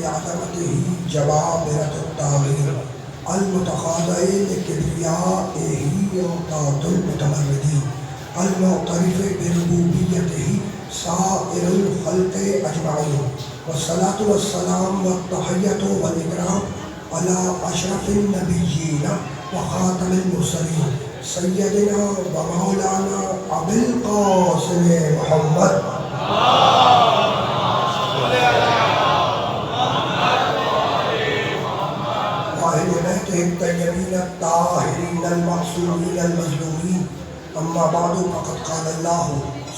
لعظمته جبابرة الطاغين المتخاضع لكبريائه وطاعة المتمردين المعترف بربوبيته سائر الخلق أجمعين والصلاة والسلام والتحية والإكرام على أشرف النبيين وخاتم المرسلين سيدنا ومولانا أبي القاسم محمد وأهل بيته الطيبين الطاهرين المعصومين المظلومين. أما بعد فقد قال الله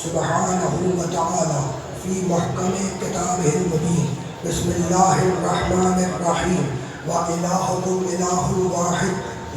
سبحانه وتعالى في محكم كتابه المبين بسم الله الرحمن الرحيم وإلهكم إله واحد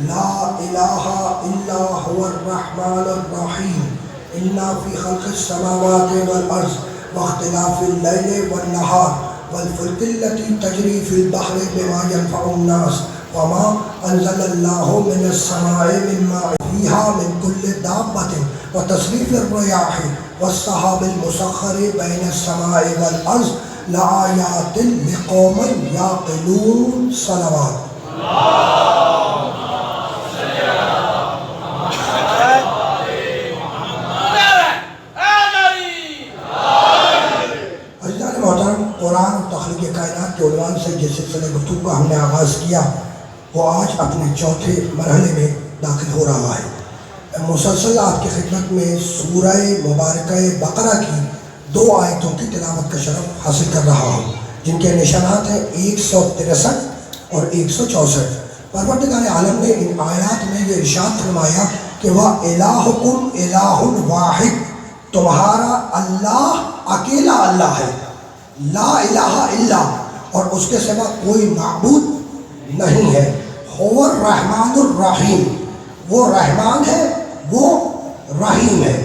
لا إله إلا هو الرحمن الرحيم إنا في خلق السماوات والأرض واختلاف الليل والنهار والفلك التي تجري في البحر بما ينفع الناس وما أنزل الله من السماء من ماء فيها من كل دابة وتصريف الرياح والسحاب المسخر بين السماء والأرض لآيات لقوم يعقلون. صلوات. قرآن اور تخلیق کائنات کے عنوان سے جس سلسلے گفتگو کا ہم نے آغاز کیا وہ آج اپنے چوتھے مرحلے میں داخل ہو رہا ہے. مسلسل آپ کی خدمت میں سورہ مبارکہ بقرہ کی 2 آیتوں کی تلاوت کا شرف حاصل کر رہا ہوں جن کے نشانات ہیں 163 اور 164. پروردگار عالم نے ان آیات میں یہ ارشاد فرمایا کہ وہ الہکم الہ واحد، تمہارا اللہ اکیلا اللہ ہے، لا الہ الا، اور اس کے سوا کوئی معبود نہیں ہے، هو الرحمن الرحیم، وہ رحمان ہے وہ رحیم ہے.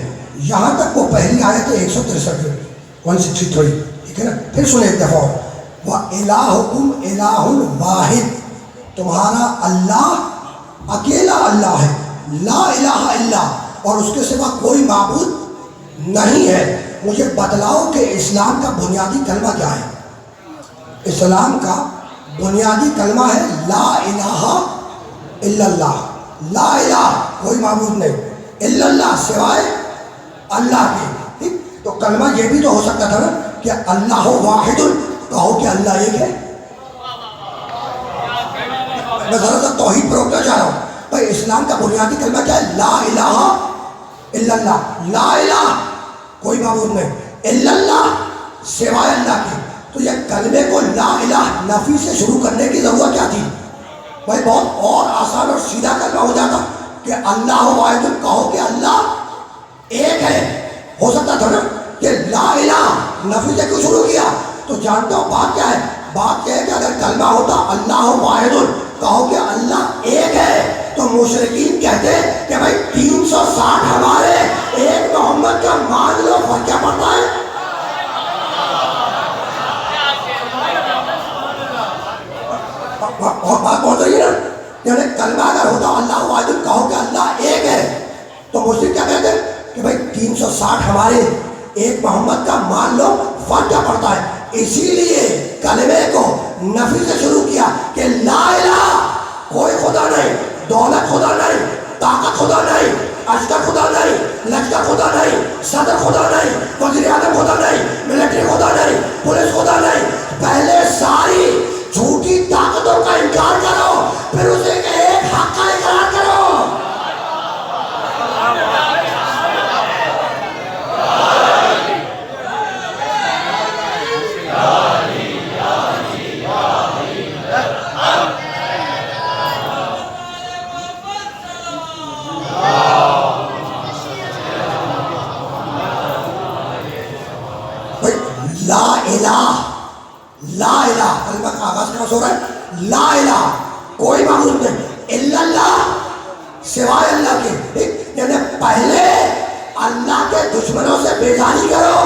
یہاں تک وہ پہلی آیت ہے 163 163، ٹھیک ہے نا. پھر سنیں ایک دفعہ، وَإِلَٰهُكُمْ إِلَٰهٌ وَاحِدٌ، تمہارا اللہ اکیلا اللہ ہے، لا الہ الا، اور اس کے سوا کوئی معبود نہیں ہے. مجھے بتلاؤ کہ اسلام کا بنیادی کلمہ کیا ہے؟ اسلام کا بنیادی کلمہ ہے لا الہ الا اللہ. لا الہ کوئی معبود نہیں، الا اللہ سوائے اللہ کے. ٹھیک، تو کلمہ یہ بھی تو ہو سکتا تھا نا کہ اللہ واحد، کہو کہ اللہ ایک ہے. میں ذرا سا توحید پر روکنا چاہ رہا ہوں. بھائی اسلام کا بنیادی کلمہ کیا ہے؟ لا الہ الا اللہ. لا الہ کوئی معبود نہیں، الا اللہ سوائے اللہ کے. تو یہ کلمے کو لا الہ نفی سے شروع کرنے کی ضرورت کیا تھی؟ بھائی بہت اور آسان اور سیدھا کلمہ ہو جاتا کہ اللہ واحد، کہو کہ اللہ ایک ہے. ہو سکتا تھا نا کہ لا الہ نفی سے کیوں شروع کیا؟ تو جانتے ہو بات کیا ہے؟ بات یہ ہے کہ اگر کلمہ ہوتا اللہ واحد، کہو کہ اللہ ایک ہے، تو مشرکین کہتے کہ بھائی 360 ہمارے، ایک محمد کا مان لو، فرق کیا پڑتا ہے؟ اور بات بہت رہی ہے نا، یعنی کلمہ اگر ہوتا اللہ واحد، کہو کہ اللہ ایک ہے، تو مشرک کیا کہتے ہیں کہ بھائی 360 ہمارے، ایک محمد کا مان لو، فرق کیا پڑتا ہے؟ اسی لیے کلمے کو نفی سے شروع کیا کہ لا الہ، کوئی خدا نہیں، دولت خدا نہیں، طاقت خدا نہیں، عسکر خدا نہیں، لشکر خدا نہیں، صدر خدا نہیں، وزیر اعظم خدا نہیں، ملٹری خدا نہیں، پولیس خدا نہیں. پہلے ساری جھوٹی طاقتوں کا انکار کرو، پھر اسے ایک حق کا اقرار کرو. لا الہ، لا الہ کلمہ کا آغاز کہاں سے ہو رہا ہے؟ لا الہ کوئی معبود نہیں، الا اللہ سوائے اللہ کے. یعنی پہلے اللہ کے دشمنوں سے بیزاری کرو،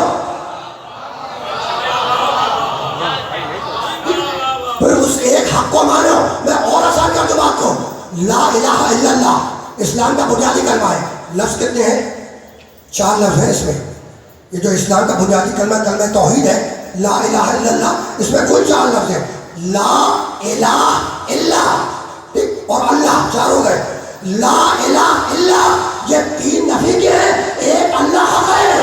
پھر اس ایک حق کو مانو. میں اور آسان کر دوں بات کو، لا الہ الا اللہ اسلام کا بنیادی کلمہ ہے. لفظ کتنے ہیں؟ 4 لفظ ہیں اس میں. یہ جو اسلام کا بنیادی کلمہ کلمہ توحید ہے، لا الہ الا اللہ، اس میں کل 4 لفظ ہیں، لا الہ الا، ٹھیک، اور اللہ، 4 ہو گئے، لا الہ الا، یہ 3 نفی کے ہیں، ایک اللہ حق ہے۔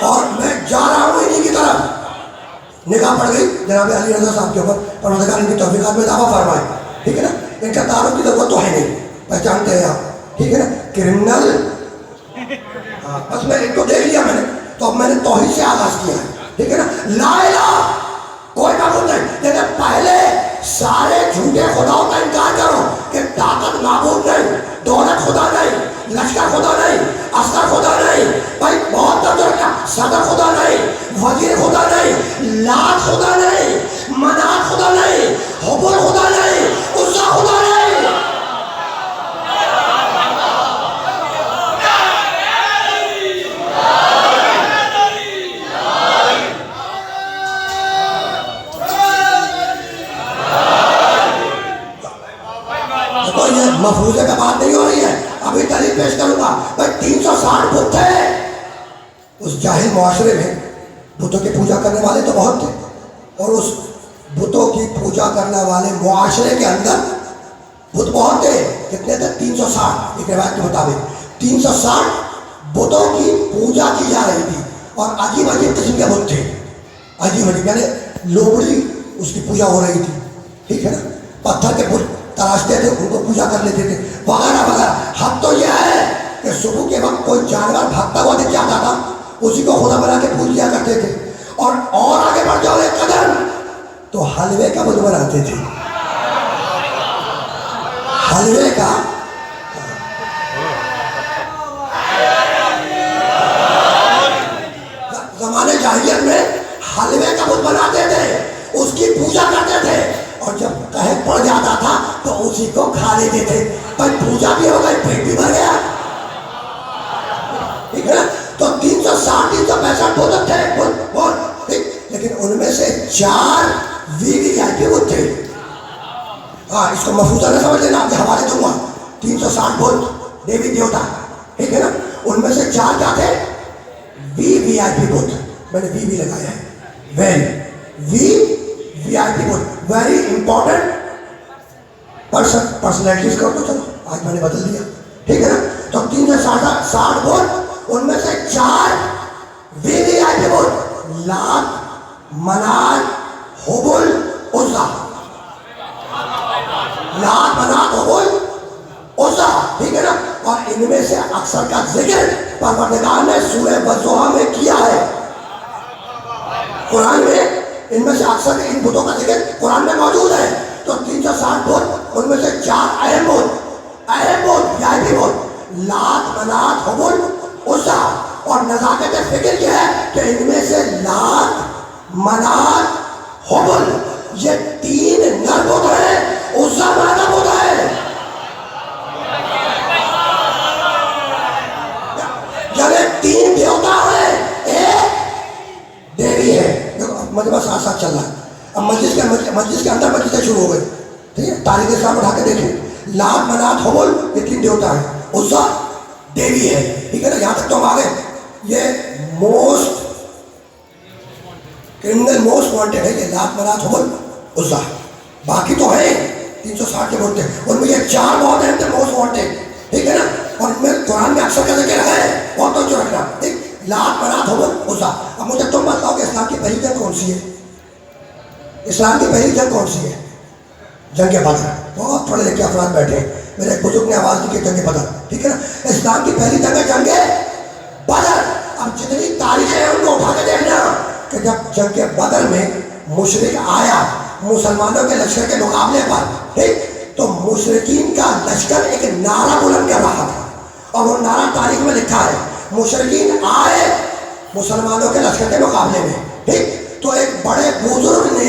اور میں جا رہا ہوں انہی کی طرف، نگاہ پڑ گئی جناب علی رضا صاحب کے اوپر، پروردگار ان کی توفیقات میں اضافہ فرمائے، ٹھیک ہے نا، ان کا تعارف کی ضرورت تو ہے نہیں، پہچانتے ہیں آپ، ٹھیک ہے نا، کرمنل، بس میں ان کو دیکھ لیا میں نے، تو اب میں نے توحید سے آغاز کیا ہے، ٹھیک ہے نا، لا الہ، کوئی معبود نہیں، لیکن پہلے سارے جھوٹے خداؤں کا انکار کرو کہ طاقت معبود نہیں، دولت خدا نہیں، لشکر خدا نہیں، عسکر خدا نہیں، بھائی بہت درد رکھا، صدر خدا نہیں، وزیر خدا نہیں، لات خدا نہیں، منات خدا نہیں، حبل خدا نہیں، عزا خدا نہیں۔ یہ مفروضے پہ بات نہیں ہو رہی ہے، ابھی دلیل پیش کروں گا، بھائی 360 بت تھے اس جاہل معاشرے میں، بتوں کی پوجا کرنے والے تو بہت تھے، اور اس بتوں کی پوجا کرنے والے معاشرے کے اندر بت بہت تھے، کتنے تھے؟ 360، ایک روایت کے مطابق 360 بتوں کی پوجا کی جا رہی تھی، اور عجیب عجیب قسم کے بت تھے، عجیب عجیب، یعنی لوبڑی اس کی پوجا ہو رہی تھی، ٹھیک ہے نا، پتھر کے بت تراشتے تھے، ان کو پوجا کر لیتے تھے، وغیرہ وغیرہ۔ حد تو یہ ہے کہ صبح کے وقت کوئی جانور بھاگتا ہوا دکھ جاتا تھا، اسی کو خدا بنا کے پوج لیا کرتے تھے، اور آگے بڑھ جاؤ ایک قدم تو حلوے کا بت بناتے تھے، حلوے کا، زمانے جاہلیت میں حلوے کا بت بناتے تھے، اس کی پوجا کرتے تھے، اور جب قحط پڑ جاتا تھا تو اسی کو کھا لیتے تھے، بھائی پوجا بھی ہو گئی، پیٹ بھی بھر گیا، ٹھیک ہے نا، تو 360 365 بت تھے، بت، لیکن ان میں سے 4 VIP بت تھے، ہاں اس کو مفروضہ نہ سمجھ لینا، آپ کے حوالے دوں گا، 360 بت دیوی دیوتا، ٹھیک ہے نا، ان میں سے 4 کیا تھے؟ VIP بت، میں نے بھی لگایا ہے، VIP بت، ویری امپورٹنٹ پرسنالٹیز کا، تو چلو آج میں نے بدل دیا، ٹھیک ہے نا، تو 360 بت، ان میں سے 4 VIP بت، لات، منات، حبل، عزا، لات، منات، حبل، عزا، ٹھیک ہے نا، اور ان میں سے اکثر کا ذکر پروردگار نے سورہ والضحیٰ میں کیا ہے، قرآن میں ان میں سے اکثر ان بتوں کا ذکر قرآن میں موجود ہے، تو 360 بت، ان میں سے 4 اہم بت، VIP بت، لات، منات، حبل، عزا، اور نزاکت فکر یہ ہے کہ ان میں سے لات، منات، حبل، یہ 3 نر بت ہیں، عزا مادہ بت ہے، یعنی 3 دیوتا ہیں، ایک دیوی ہے۔ مجمع ساتھ ساتھ چل رہا ہے، اب مجلس کے اندر مجلسیں شروع ہو گئی، ٹھیک ہے، تاریخ اسلام اٹھا کے دیکھیں، لات، منات، حبل، یہ 3 دیوتا ہیں، عزا دیوی ہے، ٹھیک ہے نا، یہاں تک تو ہم آگے، یہ موسٹ کرمنل، موسٹ وانٹیڈ ہے، یہ لات، منات، حبل، عزا، باقی تو ہیں 360 کے بولتے ہیں، ان میں یہ 4 بہت اہم تھے، موسٹ وانٹیڈ، ٹھیک ہے نا، اور ان میں قرآن میں اکثر کا ذکر ہے، بہت توجہ رکھنا، ٹھیک، لات، منات، حبل، عزا۔ اب مجھے تم بتاؤ کہ اسلام کی پہلی جنگ کون سی ہے؟ اسلام کی پہلی جنگ کون سی ہے؟ جنگ بدر، بہت پڑھے لکھے افراد بیٹھے ہیں، میرے ایک بزرگ نے آواز دی کہ جنگ بدر، ٹھیک ہے نا، اسلام کی پہلی جنگ ہے جنگ بدر۔ اب جتنی تاریخیں ہیں ان کو اٹھا کے دیکھنا کہ جب جنگ بدر میں مشرک آیا مسلمانوں کے لشکر کے مقابلے پر، ٹھیک، تو مشرکین کا لشکر ایک نعرہ بلند کر رہا تھا، اور وہ نعرہ تاریخ میں لکھا ہے، مشرکین آئے مسلمانوں کے لشکر کے مقابلے میں، ٹھیک، تو ایک بڑے بزرگ نے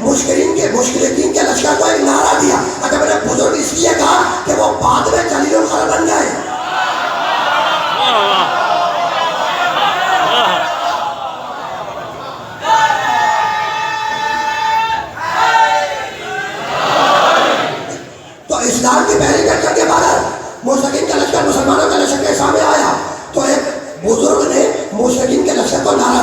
مشرکین کے لشکر کو ایک نعرہ دیا، اگر میں نے بزرگ اس لیے کہا کہ وہ بعد میں جلیل القدر بن گئے،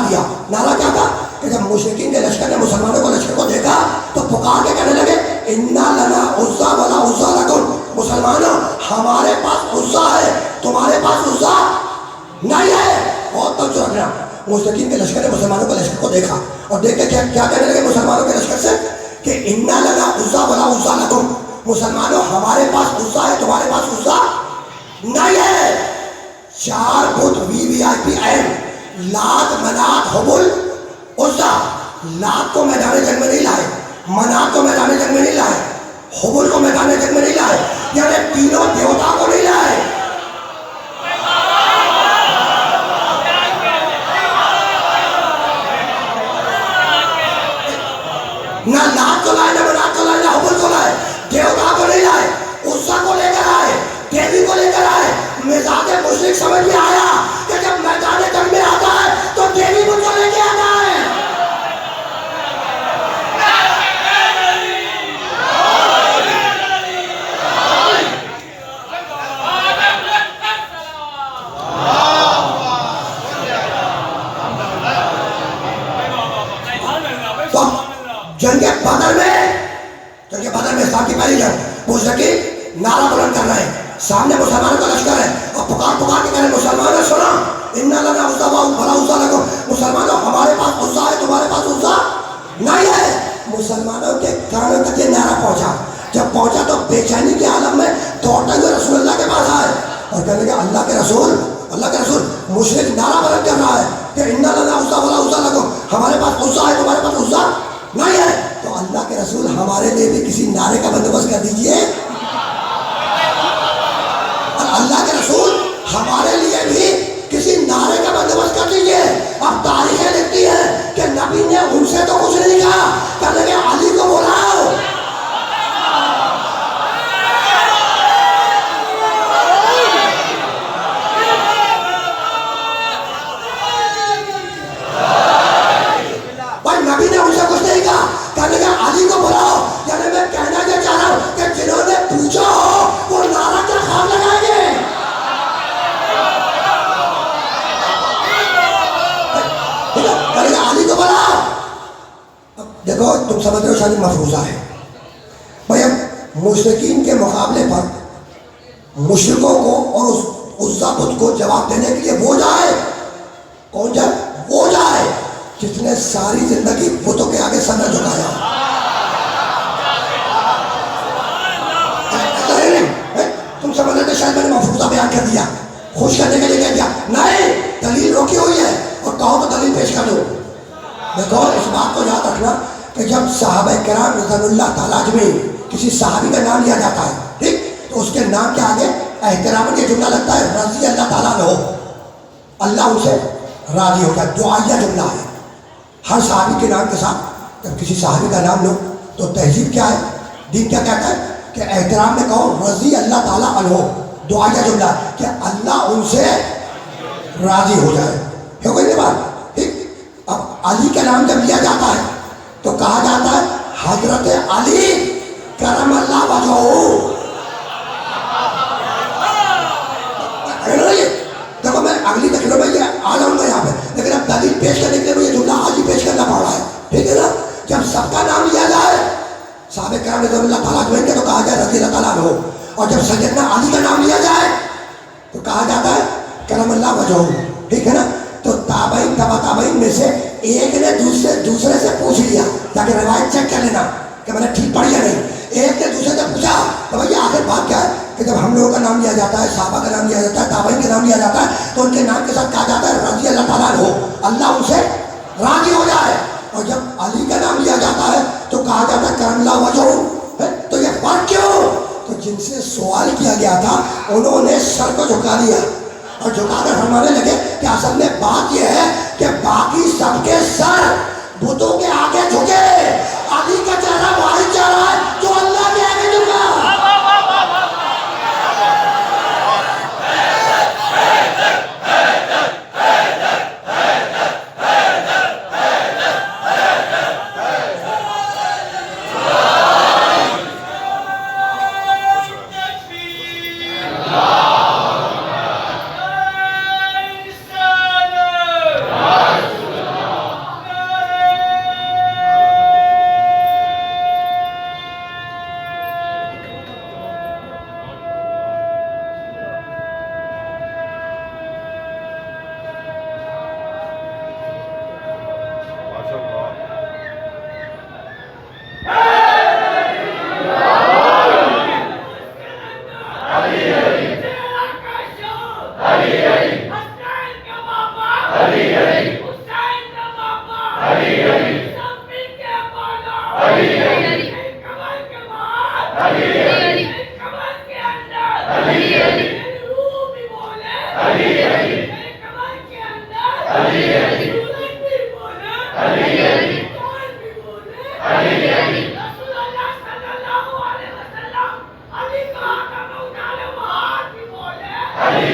کیا. نعرہ کیا تھا کہ جب مشرکین کے لشکر نے مسلمانوں کو لشکر کو دیکھا تو پکار کے کہنے لگے انا لنا عزا ولا عزا لکم، مسلمانوں ہمارے پاس عزا ہے تمہارے پاس عزا نہیں ہے. بہت توجہ رکھنا. مشرکین کے لشکر نے مسلمانوں کے لشکر کو دیکھا اور دیکھ کے کیا کہنے لگے مسلمانوں کے لشکر سے کہ انا لنا عزا ولا عزا لکم، مسلمانوں ہمارے پاس عزا ہے تمہارے پاس عزا نہیں ہے. 4 بت VIP لات منات حبل عزا. لات کو میدان جنگ میں نہیں لائے، منات کو میدان جنگ میں نہیں لائے، حبل کو میدان جنگ میں نہیں لائے، یعنی تینوں دیوتا کو نہیں لائے. نہ لات کو لائے، نہ منات کو لائے، نہ حبل کو لائے، دیوتا کو نہیں لائے، عزا کو لے کر آئے، دیوی کو لے کر آئے. مزاج مشرک سمجھ میں آیا کہ جب میدان جنگ میں آتا ہے تو دیوی مجھ کو لے کے آتا ہے. تو جنگ بدر میں اسلام کی پہلی جنگ مشرکین نعرہ بلند کر رہے ہیں، سامنے مسلمانوں کا لشکر ہے اور پکار کے کہہ رہے مسلمانوں سنا انا لنا عزا ولا عزا لکم، مسلمانوں ہمارے پاس عزا ہے تمہارے پاس عزا نہیں ہے. مسلمانوں کے کانوں تک یہ نعرہ پہنچا. جب پہنچا تو بے چینی کے عالم میں دوڑتے ہوئے رسول اللہ کے پاس آئے اور کہنے لگے اللہ کے رسول مشرک نعرہ بلند کر رہا ہے کہ انا لنا عزا ولا عزا لکم، ہمارے پاس عزا ہے تمہارے پاس عزا نہیں ہے. تو اللہ کے رسول ہمارے لیے بھی کسی نعرے کا بندوبست کر دیجئے. اللہ کے رسول ہمارے لیے بھی کسی نعرے کا بندوبست کر دیجئے. اب تاریخیں لکھتی ہیں کہ نبی نے ان سے تو کچھ نہیں کہا، کہنے لگے علی کو بلاؤ. بھائی نبی نے ان سے کچھ نہیں کہا، کہنے لگے علی کو بلاؤ. یعنی میں کہنا یہ چاہ رہا ہوں کہ جنہوں نے پوچھا ہو وہ نعرہ کیا خواب لگائیں گے. علی کو بلاؤ. اب دیکھو تم سمجھ رہے ہو شاید مفروضہ ہے. بھائی اب مشرکین کے مقابلے پر مشرکوں کو اور اس عزا بت کو جواب دینے کے لیے وہ جائے. کون جائے؟ وہ جائے جس نے ساری زندگی بتوں کے آگے سر نہ جھکایا. تم سمجھ رہے تھے شاید میں نے مفروضہ بیان کر دیا، خوش کرنے کے لیے کہہ دیا. نہیں، دلیل روکی ہوئی ہے اور کہو تو دلیل پیش کر دو. دیکھو اس بات کو یاد رکھنا کہ جب صحابہ کرام رضوان اللہ تعالیٰ اجمعین کسی صحابی کا نام لیا جاتا ہے ٹھیک تو اس کے نام کے آگے احترام یہ جملہ لگتا ہے رضی اللہ تعالیٰ عنہ، اللہ ان سے راضی ہوتا ہے. دعائیہ جملہ ہے. ہر صحابی کے نام کے ساتھ جب کسی صحابی کا نام لو تو تہذیب کیا ہے، دین کیا کہتا ہے کہ احترام میں کہو رضی اللہ تعالیٰ عنہ. دعائیہ جملہ کہ اللہ ان سے راضی ہو جائے. ہے کوئی نہیں بات ٹھیک. اب علی کا نام جب لیا جاتا ہے تو کہا جاتا ہے حضرت علی کرم اللہ وجہہ. دیکھو میں اگلی تقریر میں یہ آ جاؤں گا یہاں پہ، لیکن اب دلیل پیش کرنے کے لیے مجھے جملہ آج ہی پیش کرنا پڑ رہا ہے ٹھیک ہے نا. جب سب کا نام لیا جائے صحابہ کرام رضی اللہ تعالیٰ عنہ کے تو کہا جائے رضی اللہ تعالیٰ عنہ، اور جب سیدنا علی کا نام لیا جائے تو کہا جاتا ہے کرم اللہ وجہہ ٹھیک ہے نا. تو تابعین تبع تابعین میں سے ایک نے دوسرے سے پوچھ لیا، تاکہ روایت چیک کر لینا کہ میں نے ٹھیک پڑھی یا نہیں. ایک نے دوسرے سے پوچھا تو بھائی آخر بات کیا ہے کہ جب ہم لوگوں کا نام لیا جاتا ہے، صحابہ کا نام لیا جاتا ہے، تابعین کا نام لیا جاتا ہے تو ان کے نام کے ساتھ کہا جاتا ہے رضی اللہ تعالیٰ عنہ، اللہ ان سے راضی ہو جائے. اور جب علی کا نام لیا جاتا ہے تو کہا جاتا ہے کرم اللہ وجہہ. تو یہ فرق کیوں؟ تو جن سے سوال کیا گیا تھا انہوں نے سر کو جھکا دیا اور جھکا کر فرمانے لگے کہ اصل میں بات یہ ہے کہ باقی سب کے سر بتوں کے آگے جھکے، علی کا چہرہ واحد چہرہ ہے جو اللہ کے آگے جھکا. حسین کا پاپا سب مل کے بولو کمر کے بعد کمر کے اندر میری روح بھی بولے میرے کمر کے اندر سورج بھی بولے کون بھی بولے رسول اللہ صلی اللہ علیہ وسلم علی کا حکم اٹھانے بات بھی بولے علی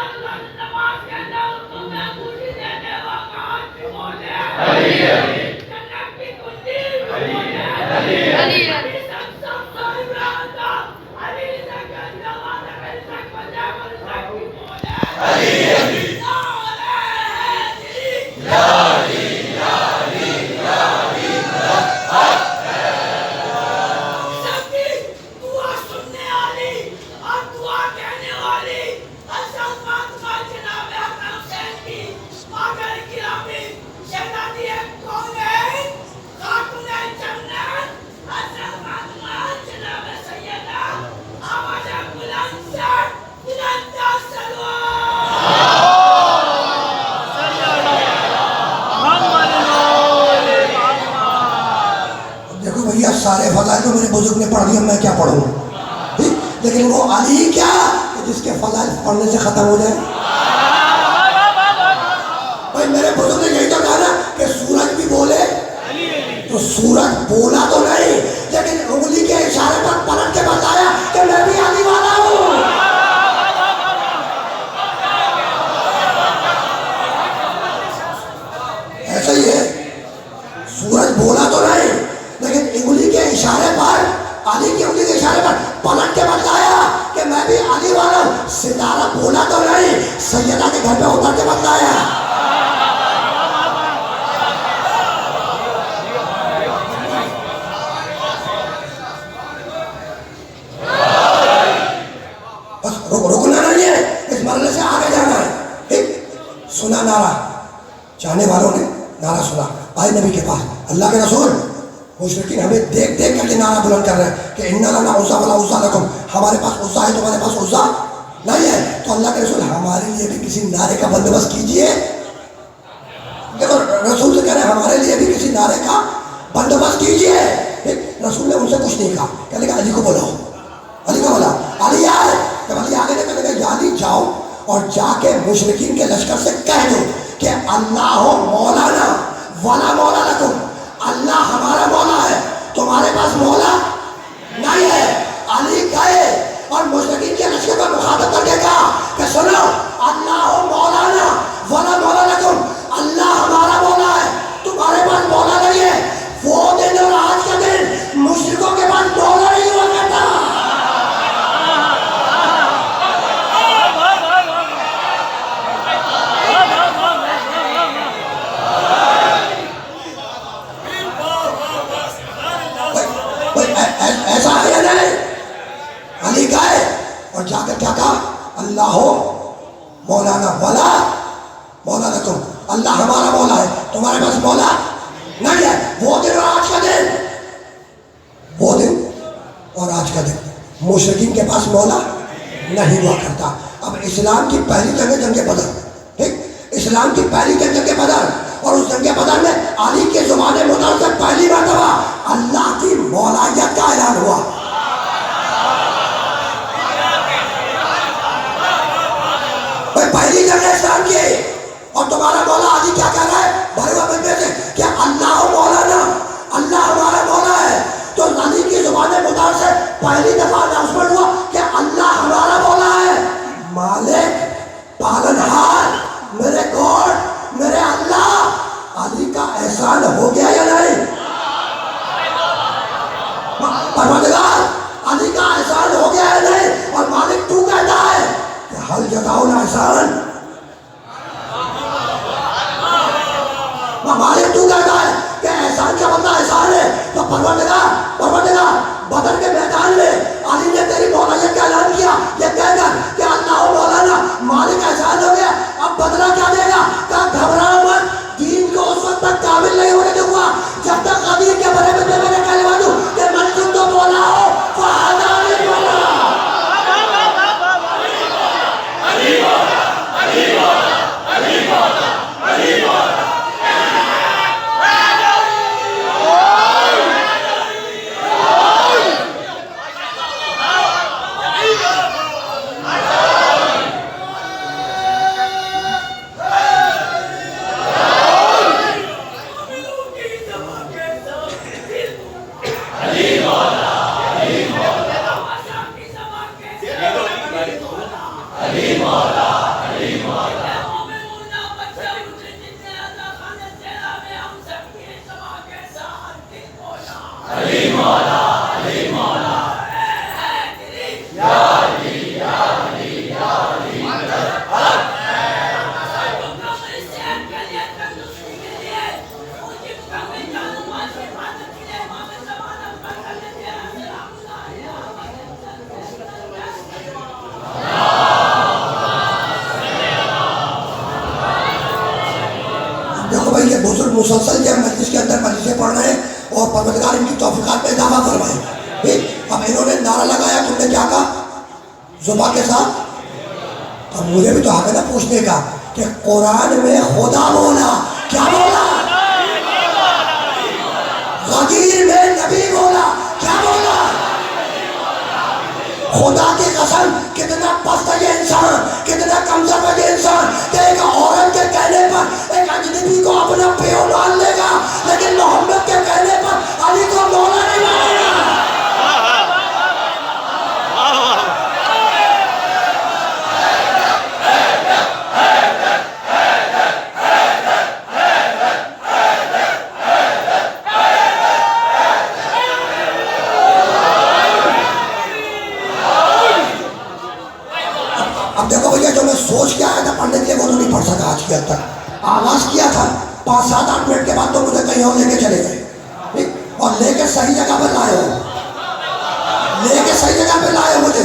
اللہ نماز کے اندر تمہیں خوشی دینے وقت بھی بولے جنت کی کنجی بھی بولے علی سب ابراہیم کا علی تک نماز میں تک بجا کر تک بھی بولے دیکھو بھیا سارے فضائل تو میرے بزرگ نے پڑھ دیا، میں کیا پڑھوں؟ لیکن وہ علی کیا کہ جس کے فضائل پڑھنے سے ختم ہو جائے؟ بھائی میرے بزرگ نے یہی تو کہا نا کہ سورج بھی بولے، تو سورج بولا تو نہیں لیکن انگلی کے اشارے پر پلٹ کے بتایا کہ میں بھی علی والا ہوں۔ ایسا ہی ہے، سورج بولا تو نہیں لیکن انگلی کے اشارے پر، علی کی انگلی کے اشارے پر پلٹ کے بتایا کہ میں بھی علی والا ہوں۔ ستارہ بولا تو نہیں، سیدہ کے گھر پہ اتر کے بتایا۔ بس رکنا نہیں ہے، اس مرحلے سے آگے جانا ہے۔ سنا نعرہ، چاہنے والوں نے نعرہ سنا، آئے نبی کے پاس، اللہ کے رسول مشرکین ہمیں دیکھ دیکھ کر کے نعرہ بلند کر رہے ہیں کہ اِنَّا لَنَا عُزَّىٰ وَلَا عُزَّىٰ لَكُمْ، ہمارے پاس عُزَّیٰ ہے تمہارے پاس عُزَّیٰ نہیں ہے۔ تو اللہ کے رسول ہمارے لیے بھی کسی نعرے کا بندوبست کیجئے۔ دیکھو رسول سے کہہ رہے ہیں ہمارے لیے بھی کسی نعرے کا بندوبست کیجئے۔ رسول نے ان سے کچھ نہیں کہا، کہنے لگا علی کو بلاؤ، علی کو بلاؤ، علی آئے۔ جب علی آگے نے کہنے لگا علی جاؤ اور جا کے مشرکین کے لشکر سے کہہ دو کہ اللہ مولانا ولا مولا لکم، اللہ ہمارا مولا ہے، تمہارے پاس مولا نہیں ہے۔ علی گئے اور مشرکین کے لشکر کو مخاطب کر کے کہا کہ سنو، اللہ مولانا ولا مولا لکم، اللہ ہمارا مولا ہے، تمہارے پاس مولا نہیں ہے۔ وہ دن اور آج کا دن مشرکوں کے پاس مولا نہیں ہوا کرتا۔ ایسا ہے یا نہیں؟ علی گئے اور جا کر کیا کہا؟ اللہ مولانا ولا مولا لکم، اللہ ہمارا مولا ہے، تمہارے پاس مولا نہیں ہے۔ وہ دن اور آج کا دن، وہ دن اور آج کا دن مشرکین کے پاس مولا نہیں ہوا کرتا۔ اب اسلام کی پہلی جنگ بدر، ٹھیک، اسلام کی پہلی جنگ بدر، اور اس جنگ بدر میں علی کے زبان مطلق سے پہلی مرتبہ اللہ کی مولایت کا اعلان ہوا۔ پہلی جنگ اسلام کی، اور تمہارا مولا علی کیا کہہ رہا ہے بھائی وہ بندے سے کہ اللہ مولانا، اللہ ہمارا مولا ہے۔ تو علی کی زبان مطلق سے پہلی دفعہ اناؤنسمنٹ ہوا کہ اللہ ہمارا مولا ہے، مالک، پالنہار، میرے گاڈ، میرے اللہ۔ علی کا احسان ہو گیا یا نہیں؟ پروردگار علی کا احسان ہو گیا یا نہیں؟ اور مالک تو کہتا ہے کہ حل جزاء الاحسان بھائی یہ بزرگ مسلسل جو مجلس کے اندر مجلسیں پڑھ رہے ہیں اور پروردگار ان کی توفیقات میں اضافہ فرمائے. اب انہوں نے نعرہ لگایا، تم نے کیا کہا زبان کے ساتھ؟ اب مجھے بھی تو حق ہے نا پوچھنے کا کہ قرآن میں خدا بولا، کیا بولا؟ غدیر میں نبی بولا، کیا بولا؟ خدا کی قسم کتنا پست ہے یہ انسان، کتنا کمزور ہے یہ انسان کہ ایک عورت کے کہنے پر ایک اجنبی کو اپنا پیو مان لے گا، لیکن محمد کے کہنے پر علی کو مولا نہیں مانے گا. اب دیکھو بھیا جو میں سوچ کے آیا تھا پڑھنے کے لیے وہ تو نہیں پڑھ سکا آج کی حد تک. آغاز کیا تھا 5-7-8 منٹ کے بعد تو مجھے کہیں اور لے کے چلے گئے، اور لے کے صحیح جگہ پہ لائے ہو، لے کے صحیح جگہ پہ لائے ہو مجھے.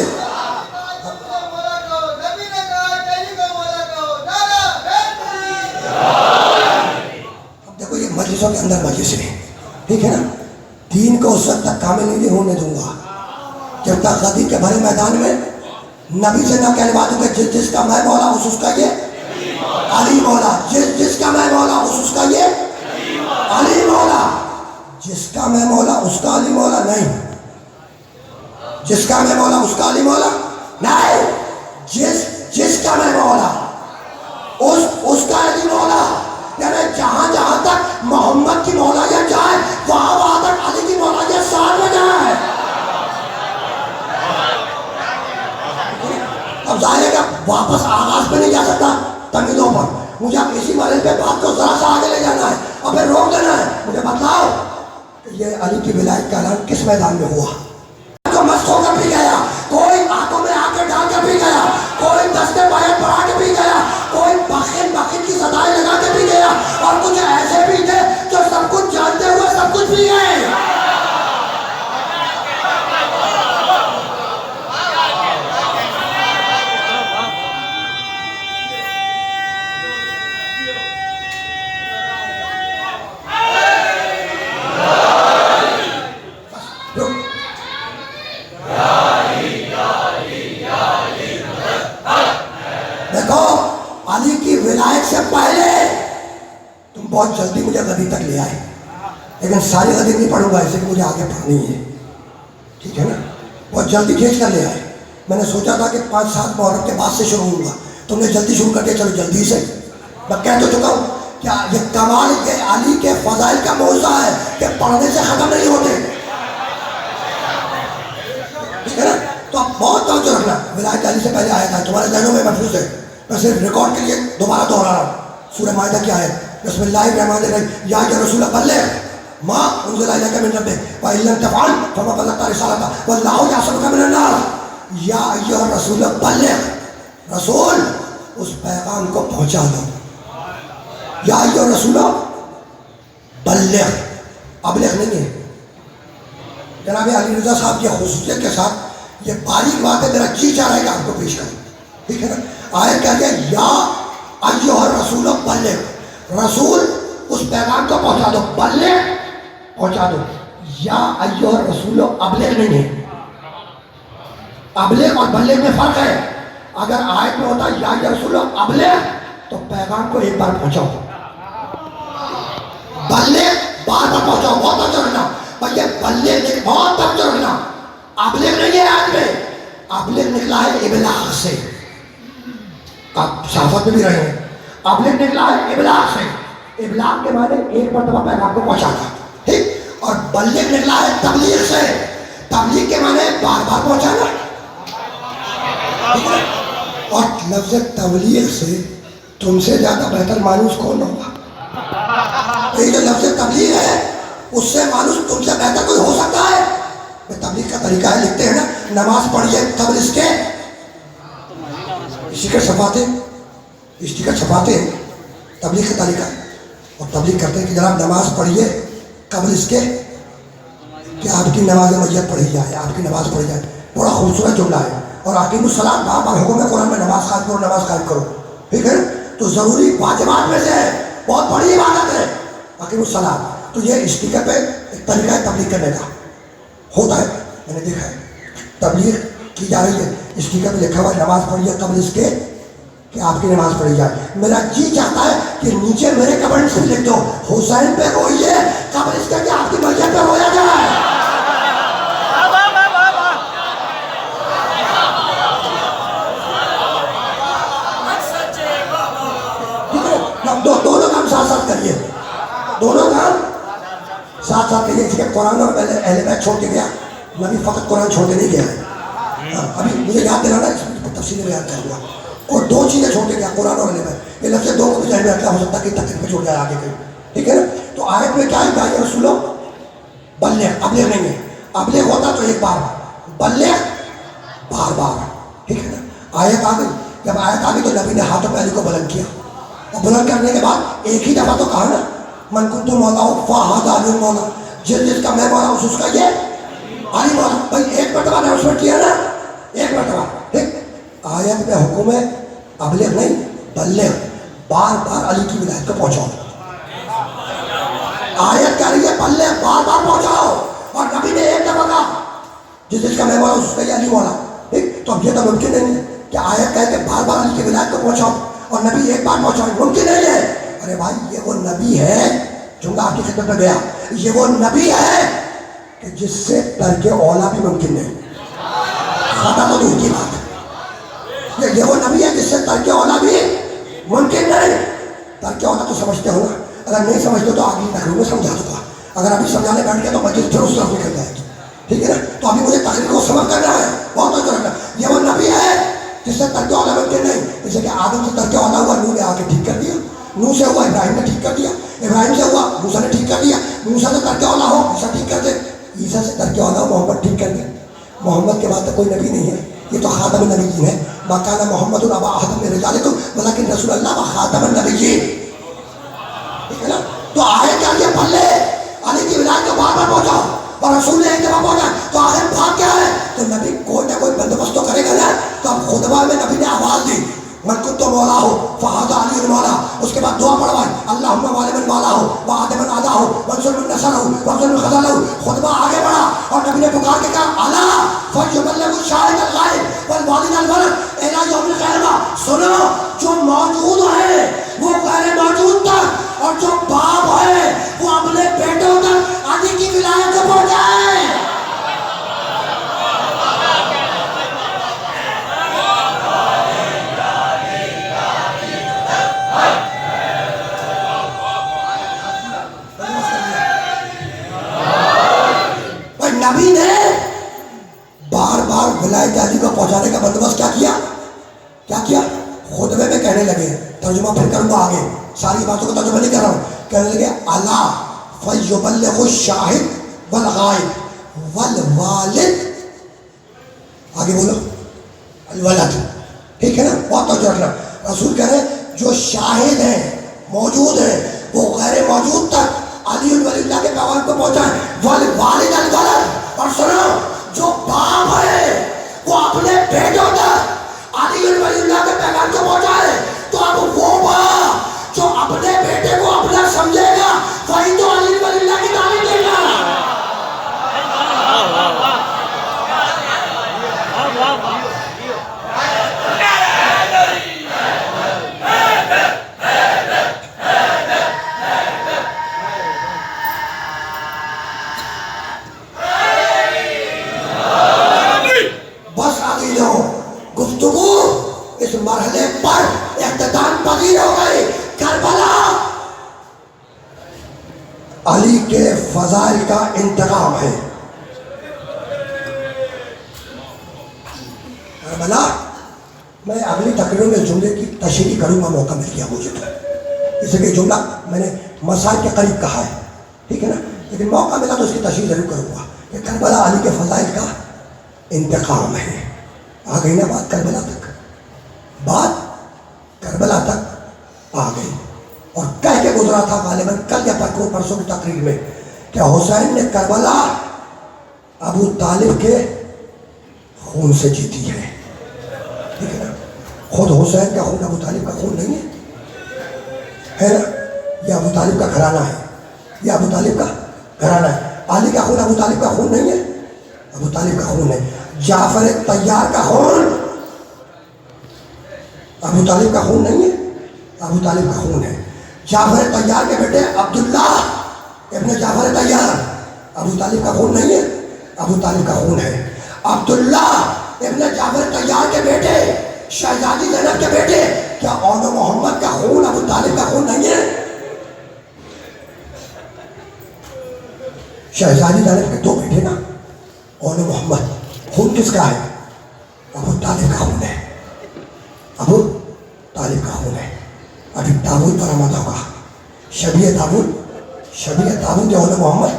اب دیکھو یہ مجلسوں کے اندر مجلس ہے، ٹھیک ہے نا. دین کو اس وقت تک کامل نہیں ہونے دوں گا جب تک غدیر کے بھرے میدان میں نبی سے نہ کہلوا دوں کہ جس کا میں مولا اس کا یہ علی مولا، جس کا میں مولا اس کا یہ علی مولا، جس کا میں مولا اس کا علی مولا نہیں، جس کا میں مولا اس کا علی مولا نہیں، جس کا میں مولا اس کا علی مولا. یعنی جہاں جہاں تک محمد کی مولایت جائے وہاں تک علی کی مولایت ساتھ میں جائے. اب ظاہر ہے کہ واپس آغاز پہ نہیں جا سکتا تمیزوں پر، مجھے اب اسی مرحلے پہ بات کو ذرا سا آگے لے جانا ہے اور پھر روک دینا ہے. مجھے بتلاؤ کہ یہ علی کی ولایت کا اعلان کس میدان میں ہوا؟ کوئی مست ہو کر بھی گیا، کوئی آنکھوں میں آ کے ڈال کر بھی گیا، کوئی دستے بیعت پڑھا کے بھی گیا، کوئی بخن کی صدائیں لگا کے بھی گیا، اور کچھ ایسے بھی تھے جو سب کچھ جانتے ہوئے سب کچھ بھی گئے. علی کی ولایت سے پہلے تم بہت جلدی مجھے غدیر تک لے آئے، لیکن ساری غدیر نہیں پڑھوں گا اسے کہ مجھے آگے پڑھنی ہے، ٹھیک ہے نا. بہت جلدی کھینچ کر لے آئے. میں نے سوچا تھا کہ 5-7 محرم کے بعد سے شروع ہوگا، تم نے جلدی شروع کر دیا. چلو جلدی سے. میں کہہ تو چکا ہوں کیا یہ کمال یہ علی کے فضائل کا موضوع ہے کہ پڑھنے سے ختم نہیں ہوتے، ٹھیک ہے نا. تو اب بہت توجہ رکھنا. ولایت علی سے پہلے آیا تھا تمہارے ذہنوں میں محفوظ ہے. میں صرف ریکارڈ کے لیے دوبارہ دوہرا رہا ہوں. سورہ مائدہ کیا ہے؟ بسم اللہ الرحمن الرحیم. یا رسول بلغ ما انزل الیک من ربک وان لم تفعل فما بلغت رسالتہ واللہ یعصمک من الناس. یا ایھا الرسول بلغ، رسول اس پیغام کو پہنچا دو. یا ایھا الرسول بلغ، ابلغ نہیں ہے. جناب علی رضا صاحب کی خصوصیت کے ساتھ یہ باریک بات ہے، میرا جی چاہ رہا ہے کہ آپ کو پیش کروں، ٹھیک ہے نا. آیت کہہ دیا یا ایھا الرسول بلغ، رسول اس پیغام کو پہنچا دو. بلغ پہنچا دو. یا ایھا الرسول ابلغ نہیں ہے. ابلغ اور بلغ میں فرق ہے. اگر آیت میں ہوتا یا ایھا الرسول ابلغ تو پیغام کو ایک بار پہنچاؤ، بلغ بار بار پہنچاؤ. بہت توجہ رکھنا بھیا، بلغ بہت توجہ رکھنا. ابلغ نہیں ہے آیت میں، ابلغ نکلا ہے ابلاغ سے. آپ صحافت میں بھی رہے ہیں. ابلغ نکلا ہے ابلاغ سے. ابلاغ کے معنی ایک مرتبہ پیغام کو پہنچانا، ٹھیک. اور بلغ نکلا ہے تبلیغ سے. تبلیغ کے معنی بار بار پہنچانا. اور لفظ تبلیغ سے تم سے زیادہ بہتر مانوس کون ہوگا؟ یہ جو لفظ تبلیغ ہے اس سے مانوس تم سے بہتر کوئی ہو سکتا ہے؟ تبلیغ کا طریقہ ہے، لکھتے ہیں نا نماز پڑھیے قبل اس کے، اسٹیکر چھپاتے ہیں. تبلیغ کا طریقہ ہے. اور تبلیغ کرتے ہیں کہ جناب نماز پڑھیے قبل اس کے کہ آپ کی نماز میت پڑھی جائے، آپ کی نماز پڑھی جائے. بڑا خوبصورت جملہ ہے. اور اقیم الصلاۃ بار بار حکم ہے قرآن میں، نماز قائم کرو، نماز قائم کرو، ٹھیک ہے. تو ضروری واجبات میں سے ہے بہت بڑی عبادت ہے اقیم الصلاۃ. تو یہ اسٹیکر پہ ایک طریقہ ہے تبلیغ کرنے کا ہوتا ہے, میں نے دیکھا ہے تبلیغ کی جا رہی ہے, اسٹیکر پہ لکھا ہوا ہے نماز پڑھیے قبل اس کے کہ آپ کی نماز پڑھی جائے. میرا جی چاہتا ہے کہ نیچے میرے کمنٹ سے لکھ دو حسین پہ روئیے قبل اس کے کہ آپ کی میت پہ رویا جائے. دونوں کام ساتھ ساتھ کریے, دونوں کام ساتھ ساتھ کریے. اس کے قرآن اور اہل بیت چھوڑ کے گیا, نبی فقط قرآن چھوڑ کے نہیں گیا ہے. ابھی مجھے یاد دلانا تفصیل بیان کر دوں. اور دو چیزیں چھوڑ کے گیا قرآن اور اہل بیت. یہ لفظ دو کو بھی ذہن میں رکھنا, ہو سکتا ہے کہ تقریر میں چھوڑ جائے آگے کہیں, ٹھیک ہے نا. تو آیت میں کیا ہے کہ رسولوں بلغ, ابلغ نہیں ہے, ابلغ ہوتا تو ایک بار, بلغ بار بار, ٹھیک ہے نا. آیت آ گئی, جب آیت آ گئی تو نبی نے ہاتھوں پہ علی کو بلند کیا, اور بلند کرنے کے بعد ایک ہی دفعہ تو کہا نا من کنت مولا فہذا علی مولا, جس جس کا میں مولا اس کا یہ علی مولا. بھائی ایک مرتبہ اناؤنسمنٹ کیا نا, ایک مرتبہ, ٹھیک. آیت میں حکم ہے ابلغ نہیں بلغ, بار بار علی کی ولایت کو پہنچاؤ. آیت کہہ رہی ہے بلغ بار بار پہنچاؤ, اور نبی نے ایک دفعہ کہا جس جس کا میں مولا اس کا یہ علی مولا, ٹھیک. تو اب یہ تو ممکن نہیں ہے کہ آیت کہے کہ بار بار علی کی ولایت کو پہنچاؤ اور نبی ایک بار پہنچاؤ, ممکن نہیں ہے. ارے بھائی یہ وہ نبی ہے, جملہ آپ کی خدمت میں گیا, یہ وہ نبی ہے کہ جس سے ترک اولا بھی ممکن نہیں. خطا تو دور کی بات ہے, یہ وہ نبی ہے جس سے ترک اولا بھی ممکن نہیں. ترک اولا تو سمجھتے ہو نا, اگر نہیں سمجھتے تو آگے تقریر میں سمجھا دوں گا. اگر ابھی سمجھانے بیٹھ گیا تو مسجد پھر اس طرف نکل جائے گی, ٹھیک ہے نا. تو ابھی مجھے تقریر کو سمجھ کرنا ہے, بہت توجہ رکھنا. یہ وہ نبی ہے جس سے ترک اولا ممکن نہیں. جیسے کہ آدم سے ترک اولا ہوا, نوح نے آ کے ٹھیک کر دیا, نوح سے ہوا ابراہیم نے ٹھیک کر دیا, ابراہیم سے ہوا موسیٰ نے ٹھیک کر دیا, موسیٰ سے ترک اولا ہو عیسیٰ ٹھیک کر دے, عیسیٰ سے ترک اولا ہو محمد ٹھیک کر دے. محمد کے بعد تو کوئی نبی نہیں ہے, یہ تو خاتم النبیین ہے. ما کان محمد ابا احد من رجالکم ولکن رسول اللہ و خاتم النبیین, ٹھیک ہے نا. تو آئے کیا یہ پلے علی کی ولایت کو بار بار پہنچاؤ, اور رسول نے ایک دفعہ پہنچا, تو آخر بات کیا ہے؟ تو نبی کوئی نہ کوئی بندوبست تو کرے گا نا. تو اب خطبہ میں نبی نے آواز دی من کنت مولا ہو فہذا علی المولا. اس کے بعد دعا پڑھوائی اللہم والی من مولا ہو وعاد من عدا ہو وانصر من نصر ہو وانصر من خذل ہو. خطبہ آگے بڑھا اور نبی نے پکار کے کہا الا فلیبلغ الشاہد الغائب والوالد الولد الی یوم القیامہ. سنو, جو موجود ہے وہ غیر موجود تک, اور جو باپ ہے وہ اپنے بیٹوں تک علی کی ولایت کو پہنچائے. نبی نے بار بار ولایت علی کو پہنچانے کا بندوبست کیا کیا؟ خطبے میں کہنے لگے, ترجمہ پھر کروں گا آگے, ساری باتوں کو ترجمہ نہیں کر رہا ہوں. کہنے لگے الا فلیبلغ الشاہد والغائب والوالد, آگے بولو الولد, ٹھیک ہے نا. بہت توجہ رکھنا. رسول کہہ رہے جو شاہد ہیں موجود ہیں وہ غیر موجود تک علی ولی اللہ کے پیغام کو پہنچائیں. والوالد الولد, اور سنو جو باپ ہے وہ اپنے بیٹوں تک علی ولی اللہ کے پیغام کو پہنچائے. تو اب وہ باپ جو اپنے بیٹے کو اپنا سمجھے گا وہی تو علی ولی اللہ کی تعلیم دے گا. گفتگو اس مرحلے پر اختتام پذیر ہو گئی. کربلا علی کے فضائل کا انتقام ہے. کربلا, میں اگلی تقریر میں جملے کی تشریح کروں گا, موقع مل گیا مجھے تو, اس لیے جملہ میں نے مسائل کے قریب کہا ہے, ٹھیک ہے نا. لیکن موقع ملا تو اس کی تشریح ضرور کروں گا کہ کربلا علی کے فضائل کا انتقام ہے. آ گئی نا بات کربلا تک, بات کربلا تک آ گئی. اور کہہ کے گزرا تھا غالباً کل یا پرسوں کی تقریر میں کہ حسین نے کربلا ابو طالب کے خون سے جیتی ہے, ٹھیک ہے نا. خود حسین کا خون ابو طالب کا خون نہیں ہے نا. یہ ابو طالب کا گھرانہ ہے، یہ ابو طالب کا گھرانہ ہے۔ علی کا خون ابو طالب کا خون نہیں ہے، ابو طالب کا خون ہے۔ جعفر طیار کا خون ابو طالب کا خون نہیں ہے، ابو طالب کا خون ہے۔ جعفر طیار کے بیٹے عبداللہ ابن جعفر طیار ابو طالب کا خون نہیں ہے، ابو طالب کا خون ہے۔ عبداللہ ابن جعفر طیار کے بیٹے شہزادی زینب کے بیٹے، کیا اون محمد کا خون ابو طالب کا خون نہیں ہے؟ شہزادی زینب کے دو بیٹے نا، اون محمد، خون کس کا ہے؟ ابو طالب کا خون ہے، ابو طالب کا خون ہے۔ ابھی تابوت برآمد ہوگا، شبیہ تابوت اون محمد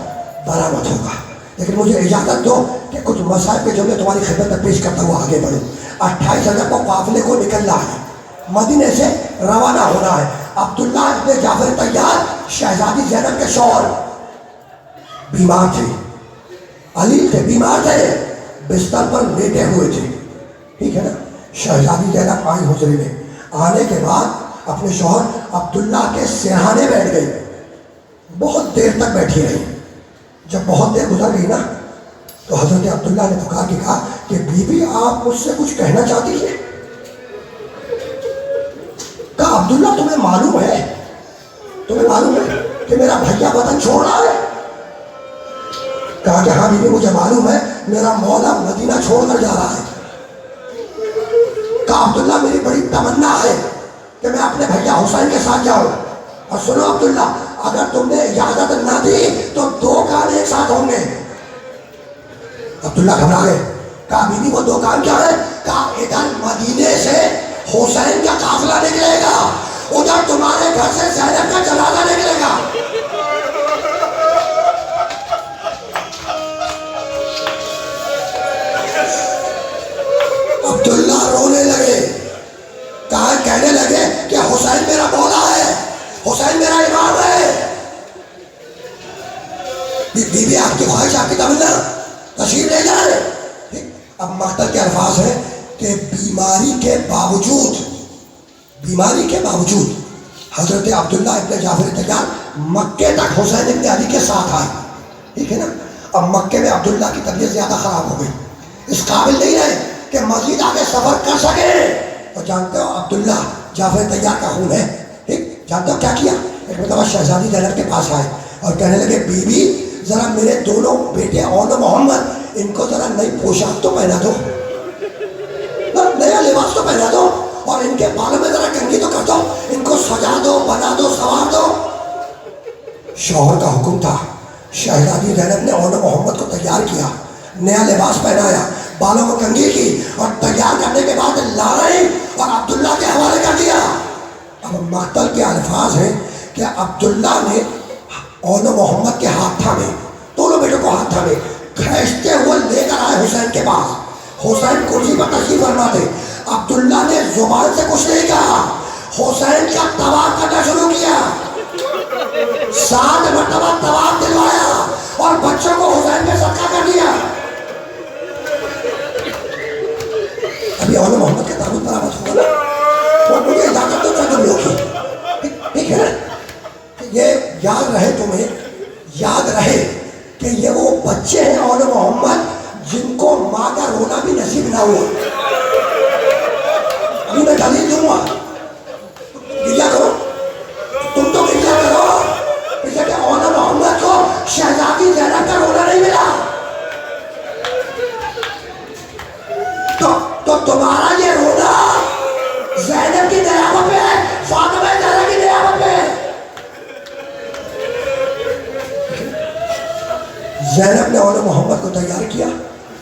برآمد ہوگا۔ لیکن مجھے اجازت دو کہ کچھ مسائل کے جملے تمہاری خدمت میں پیش کرتا ہوا آگے بڑھوں۔ 28 رجب کو قافلے کو نکلنا ہے، مدینے سے روانہ ہونا ہے۔ عبداللہ ابن جعفر طیار شہزادی زینب کے شوہر بیمار تھے، علی تھے، بیمار تھے، بستر پر لیٹے ہوئے تھے، ٹھیک ہے نا۔ شہزادی زینب آئی حجرے میں، آنے کے بعد اپنے شوہر عبداللہ کے سرہانے بیٹھ گئی، بہت دیر تک بیٹھی رہی۔ جب بہت دیر گزر گئی نا تو حضرت عبداللہ نے پکار کے کہا کہ بی بی آپ مجھ سے کچھ کہنا چاہتی ہیں؟ کہا عبداللہ تمہیں معلوم ہے کہ میرا بھیا وطن چھوڑ رہا ہے؟ کہا کہ ہاں بی بی مجھے معلوم ہے، میرا مولا مدینہ چھوڑ کر جا رہا ہے۔ کہا عبداللہ میری بڑی تمنا ہے کہ میں اپنے بھیا حسین کے ساتھ جاؤں، اور سنو عبداللہ اگر تم نے اجازت نہ دی تو 2 کام ایک ساتھ ہوں گے۔ عبداللہ گھبرا گئے، کہا بی بی وہ 2 کام کیا ہے؟ کہا ادھر مدینے سے حسین کا قافلہ نکلے گا، ادھر تمہارے گھر سے زینب کا جنازہ نکلے گا۔ عبداللہ رونے لگے، کہنے لگے کہ حسین میرا مولا ہے، حسین میرا امام ہے۔ بی بی آپ کی خواہش، آپ کی تمنا، تشریف لے جائے۔ اب مقتل کے الفاظ ہیں کہ بیماری کے باوجود حضرت عبداللہ ابن جعفر طیار مکے تک حسین ابن علی کے ساتھ آئے، ٹھیک ہے نا۔ اب مکے میں عبداللہ کی طبیعت زیادہ خراب ہو گئی، اس قابل نہیں رہے کہ مزید آگے سفر کر سکے۔ اور جانتے ہو عبداللہ جعفر طیار کا خون ہے، ٹھیک، جانتے ہو کیا کیا؟ ایک مرتبہ شہزادی زینب کے پاس آئے اور کہنے لگے بی بی ذرا میرے دونوں بیٹے اون محمد ان کو ذرا نئی پوشاک تو پہنا دو، نیا لباس تو پہنا دو، اور ان کے بالوں میں ذرا کنگھی تو کر دو، ان کو سجا دو، بنا دو، سوار دو۔ شوہر کا حکم تھا، شہزادی زینب نے اون محمد کو تیار کیا، نیا لباس پہنایا، بالوں کو کنگھی کی، اور تیار کرنے کے بعد لائی اور عبداللہ کے حوالے کر دیا۔ اب مقتل کے الفاظ ہیں کہ عبداللہ نے اون محمد کے ہاتھ تھامے، دونوں بیٹوں کو ہاتھ تھامے، کھینچتے ہوئے لے کر آئے حسین کے پاس۔ حسین کرسی پر تشریف فرما تھے، عبداللہ نے زبان سے کچھ نہیں کہا، حسین کا طواف کرنا شروع کیا، 7 مرتبہ طواف دلوایا اور بچوں کو حسین میں صدقہ کر دیا۔ ابھی اون محمد کے تابوت برآمد ہوگا نا، اور مجھے اجازت دو چند لوگ کی، ٹھیک ہے نا۔ یہ یاد رہے، تمہیں یاد رہے کہ یہ وہ بچے ہیں اون محمد جن کو ماں کا رونا بھی نصیب نہ ہوا۔ ابھی میں دلیل دوں گا، گریا کرو، تم تو گریا کرو، اس لیے کہ اون محمد کو شہزادی زینب کا رونا نہیں ملا، تو تمہارا یہ رونا زینب کی نیابت پہ ہے، فاطمہ زہرا کی نیابت پہ ہے۔ زینب نے اون محمد کو تیار کیا،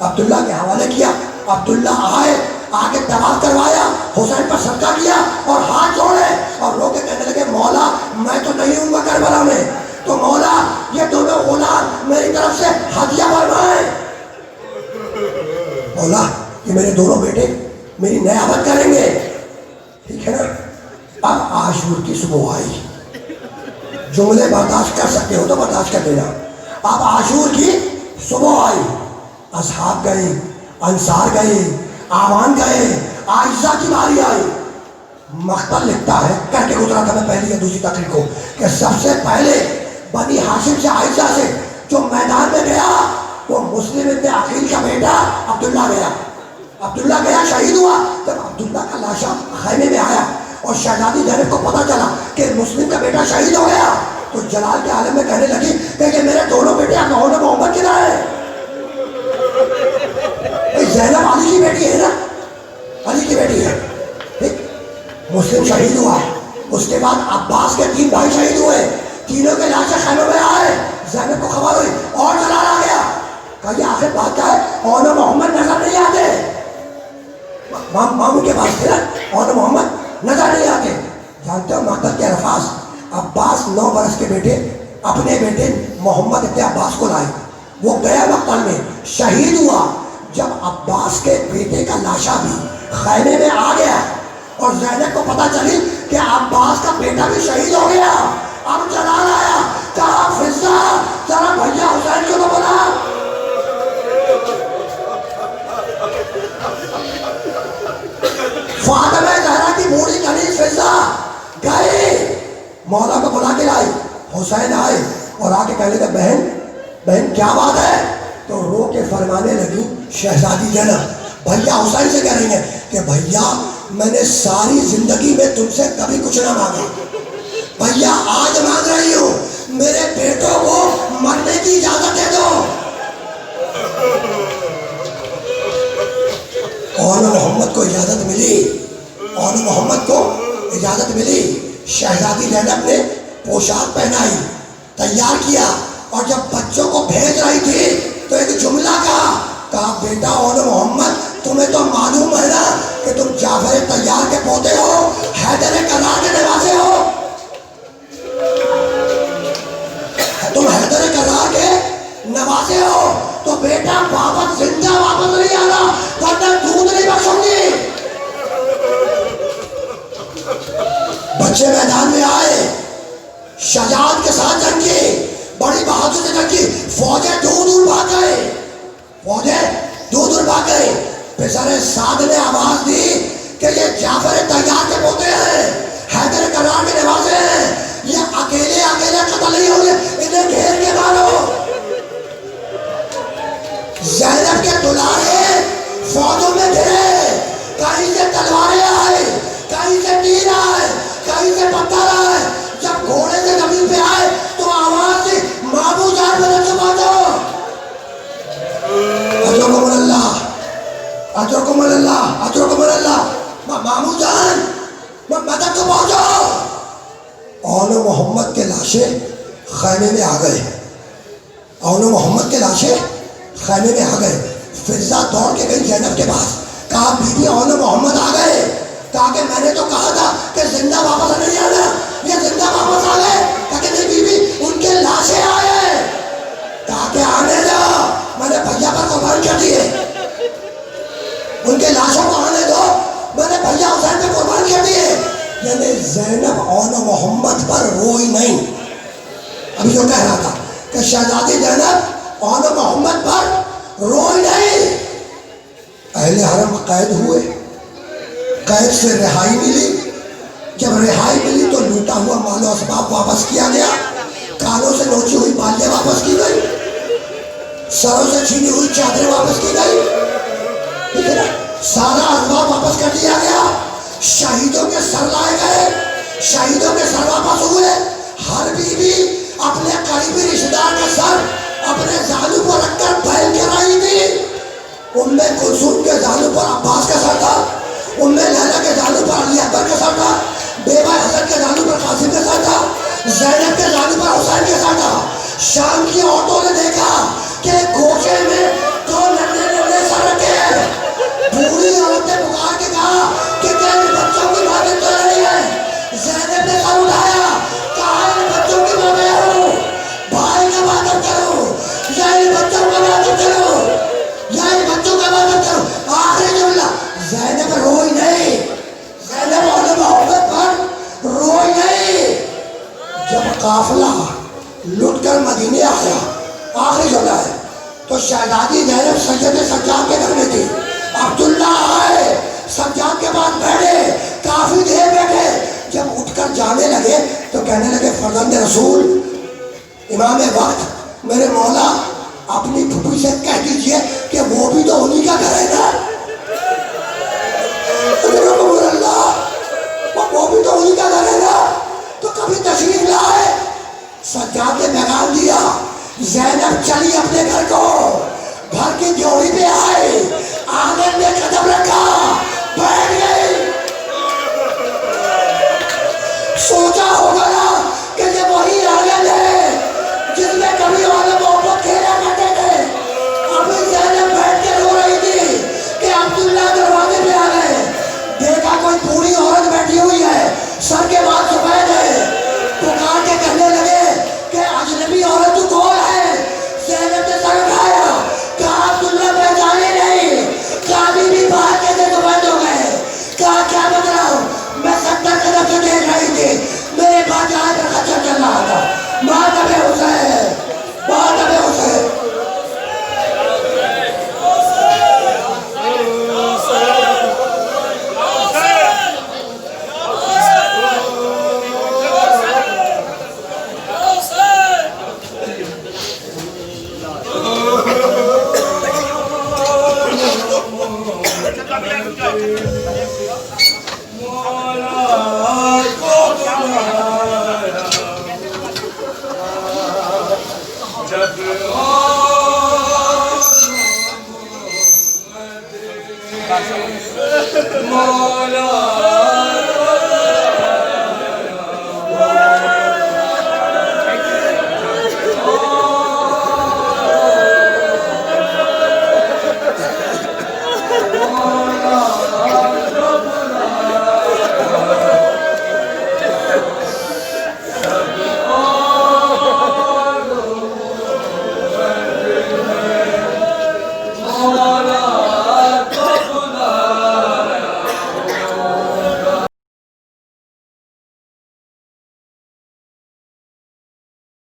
عبداللہ کے حوالے کیا، عبداللہ آئے، آگے طواف کروایا، حسین پر صدقہ کیا اور ہاتھ جوڑے اور رو کے کہنے لگے مولا میں تو نہیں ہوں گا کربلا میں، تو مولا یہ دونوں غلام میری طرف سے ہدیہ فرمائے، مولا یہ میرے دونوں بیٹے میری نیابت کریں گے، ٹھیک ہے نا۔ اب عاشور کی صبح آئی، جملے برداشت کر سکتے ہو تو برداشت کر لینا۔ اب عاشور کی صبح آئی، اصحاب گئے، انصار گئے، آوان گئے، عائشہ کی باری آئی، مقتل لکھتا ہے، کہہ کے گزرا تھا میں پہلی یا دوسری تقریر کو، کہ سب سے پہلے بنی ہاشم سے عائشہ سے جو میدان میں گیا وہ مسلم ابن عقیل کا بیٹا عبداللہ گیا. عبداللہ گیا، شہید ہوا. جب عبداللہ کا لاشا خیمے میں آیا اور شہزادی زینب کو پتا چلا کہ مسلم کا بیٹا شہید ہو گیا تو جلال کے عالم میں کہنے لگی کہ یہ میرے دونوں بیٹے ابن محمد کدھر ہے؟ زینب علی کی بیٹی ہے نا، علی کی بیٹی ہے. مسلم شہید ہوا، اس کے بعد عباس کے 3 بھائی شہید ہوئے، تینوں کے لاشیں خیمے میں آئے. زینب کو خبر ہوئی اور جلال آ گیا، کہا یہ آخر بات کیا ہے؟ اور محمد نظر نہیں آتے. ماموں کے پاس تھے نا، اور محمد نظر نہیں آتے. جانتے ہو مقتل کے الفاظ؟ عباس 9 برس کے بیٹے اپنے بیٹے محمد ابن عباس کو لائے، وہ گیا مقتل میں، شہید ہوا. جب عباس کے بیٹے کا لاشا بھی خیمے میں آ گیا اور زینب کو پتا چلی کہ عباس کا بیٹا بھی شہید ہو گیا، اب جلال آیا، کہا فضہ ذرا بھیا حسین کو تو بنا. فاطمہ زہرا کی بوڑھی کنیز فضہ گئے، مولا کو بلا کے لائی. حسین آئے اور آ کے کہنے لگے بہن کیا بات ہے؟ تو رو کے فرمانے لگی شہزادی زینب بھیا حسین سے کہہ رہی ہیں کہ بھیا میں نے ساری زندگی میں تم سے کبھی کچھ نہ مانگا، بھیا آج مانگ رہی ہوں میرے بیٹوں کو مرنے کی اجازت دے دو. اور محمد کو اجازت ملی، اور محمد کو اجازت ملی. شہزادی زینب نے پوشاک پہنائی، تیار کیا، اور جب بچوں کو بھیج رہی تھی تو ایک جملہ کہا بیٹا اور محمد تمہیں تو معلوم ہے نا کہ تم جعفر طیار کے پوتے ہو، حیدر کرار کے نواسے ہو، تم حیدر کرار کے نواسے ہو، تو بیٹا واپس زندہ واپس نہیں آنا ورنہ دودھ نہیں بخشوں گی. بچے میدان میں آئے، شجاعت کے ساتھ جنگ کی، بڑی بہادری سے جنگ کی. فوجیں دور بھاگ گئے، فوجیں دور بھاگ گئے. پسر سعد نے آواز دی کہ یہ جعفر طیار کے پوتے ہیں، حیدر کرار کے نواسے ہیں، یہ اکیلے قتل نہیں ہوں گے، انہیں گھیر کے مارو. زینب کے دلارے فوجوں میں گھرے، کہیں سے تلواریں آئے، کہیں سے تیر آئے، کہیں سے پتھر آئے. جب گھوڑے سے زمین پہ آئے تو آواز دی مامو جان مدد سے پہنچو. اجرکم اللہ، اجرکم اللہ، اجرکم اللہ. مامو جان مدد کو پہنچو. اور محمد کے لاشیں خیمے میں آ گئے، اور محمد کے لاشیں خیمے میں آ گئے. فضہ دوڑ کے گئی زینب کے پاس، کہا بی بی اور محمد آ گئے. کہا کہ میں نے تو کہا تھا کہ زندہ واپس نہیں آنا، یہ زندہ واپس آ گئے. کہا کہ نہیں بی بی ان کے لاشیں آئے. کہا کہ آنے دو، میں نے بھیا پر قربان کر دیے، ان کے لاشوں کو آنے دو، میں نے بھیا حسین پہ قربان کر دیے. یعنی زینب اور محمد پر روئی نہیں. ابھی جو کہہ رہا تھا کہ شہزادی زینب اور محمد پر روئی نہیں. اہل حرم قید ہوئے، قید سے رہائی ملی. جب رہائی ملی تو لوٹا ہوا مال و اسباب واپس کیا گیا، کانوں سے نوچی ہوئی بالیاں واپس کی گئی، سروں سے چھینی ہوئی چادریں واپس کی گئی، سارا اسباب واپس کر دیا گیا. شہیدوں کے سر لائے گئے، شہیدوں کے سر واپس ہوئے. ہر بیوی اپنے قریبی رشتہ دار کا سر اپنے زانو پر رکھ کر پھیل کے رہی تھی. ام کلثوم کے زانو پر عباس کا سر تھا، ام لیلا کے زانو پر علی اکبر کا سر تھا، بیوہ حسن کے زانو پر قاسم کا سر تھا، زینب کے زانو پر حسین کا سر تھا. شام کی عورتوں نے دیکھا کہ گوشے میں 2 ننھے سر رکھے ہیں. بوڑھی عورت نے پکار کے کہا کہ کیا ان بچوں کی ماں تو نہیں ہے؟ زینب نے سر اٹھایا، کہا ان بچوں کی ماں میں ہوں، بھائی کا عبادت کرو یا ان بچوں کا عبادت کرو، یا ان بچوں کا عبادت کرو. آخری جملہ. زینب روئی نہیں، زینب اور محمد پر روئی نہیں. جب قافلہ لٹ کر مدینے آیا، آخری جملہ ہے، تو شہزادی زینب سجدے سجاد کے گھر میں تھی. عبداللہ آئے، سجاد کے بعد بیٹھے، کافی دیر بیٹھے، جب اٹھ کر جانے لگے تو کہنے لگے فرزند رسول، امام وقت، میرے مولا اپنی پھوپھی سے کہہ دیجئے کہ وہ بھی تو انہی کا گھر ہے نا، وہ بھی تو انہی کا گھر ہے نا، تو کبھی تشریف لائے۔ سجاد نے پیغام دیا، زینب چلی اپنے گھر کو، گھر کی جوڑی پہ آئے، آنگن میں قدم رکھا، بیٹھ گئی۔ سوچا ہوگا نا کہ یہ وہی آنگن ہے جس میں کبھی والے محبت کھیلا کرتے تھے۔ ابھی زینب بیٹھ کے رو رہی تھی کہ عبداللہ دروازے پہ آ گئے، دیکھا کوئی بوڑھی عورت بیٹھی ہوئی ہے، سر کے بال سفید ہے، پکار کے کہنے لگے کہ اجنبی عورت تو کون ہے؟ زینب نے سر اٹھایا، کہا عبداللہ پہچانے نہیں، کہا بی بی باہر کے دے تو بند ہو گئے، کہا کیا بتلاؤں، میں 70 طرف سے دیکھ رہی تھی، میرے پاس جہاں پر خچر چل رہا تھا، ماتب حسین، ماتب حسین۔ مولا